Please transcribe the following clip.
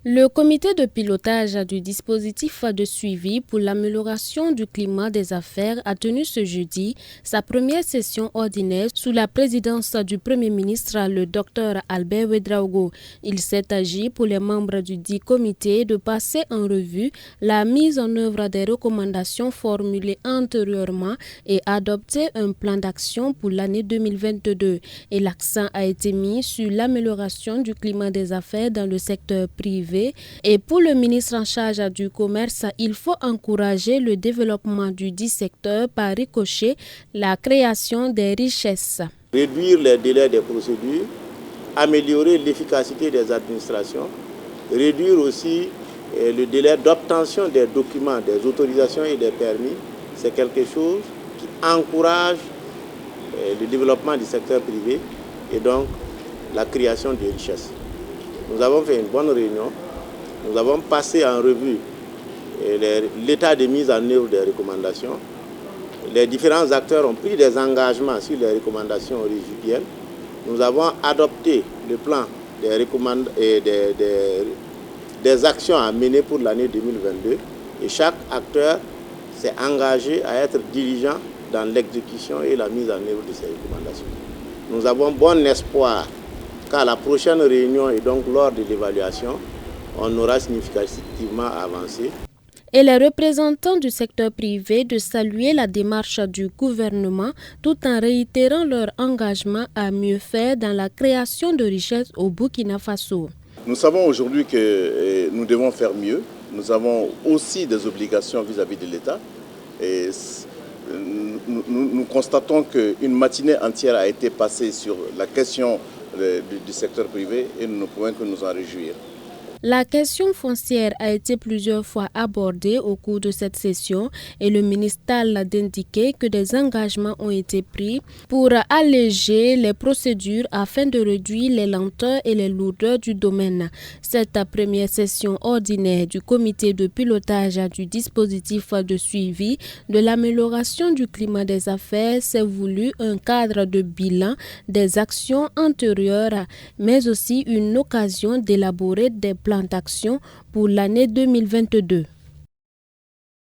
Le comité de pilotage du dispositif de suivi pour l'amélioration du climat des affaires a tenu ce jeudi sa première session ordinaire sous la présidence du Premier ministre, le Dr Albert Ouedraogo. Il s'est agi pour les membres du dit comité de passer en revue la mise en œuvre des recommandations formulées antérieurement et adopter un plan d'action pour l'année 2022. Et l'accent a été mis sur l'amélioration du climat des affaires dans le secteur privé. Et pour le ministre en charge du commerce, il faut encourager le développement du dit secteur par ricochet la création des richesses. Réduire les délais des procédures, améliorer l'efficacité des administrations, réduire aussi le délai d'obtention des documents, des autorisations et des permis, c'est quelque chose qui encourage le développement du secteur privé et donc la création de richesses. Nous avons fait une bonne réunion, nous avons passé en revue l'état de mise en œuvre des recommandations. Les différents acteurs ont pris des engagements sur les recommandations résiduelles. Nous avons adopté le plan des actions à mener pour l'année 2022 et chaque acteur s'est engagé à être diligent dans l'exécution et la mise en œuvre de ces recommandations. Nous avons bon espoir qu'à la prochaine réunion et donc lors de l'évaluation, on aura significativement avancé. Et les représentants du secteur privé de saluer la démarche du gouvernement tout en réitérant leur engagement à mieux faire dans la création de richesses au Burkina Faso. Nous savons aujourd'hui que nous devons faire mieux. Nous avons aussi des obligations vis-à-vis de l'État. Et nous constatons qu'une matinée entière a été passée sur la question du secteur privé et nous ne pouvons que nous en réjouir. La question foncière a été plusieurs fois abordée au cours de cette session et le ministère a indiqué que des engagements ont été pris pour alléger les procédures afin de réduire les lenteurs et les lourdeurs du domaine. Cette première session ordinaire du comité de pilotage du dispositif de suivi de l'amélioration du climat des affaires s'est voulu un cadre de bilan des actions antérieures, mais aussi une occasion d'élaborer des plans d'action pour l'année 2022.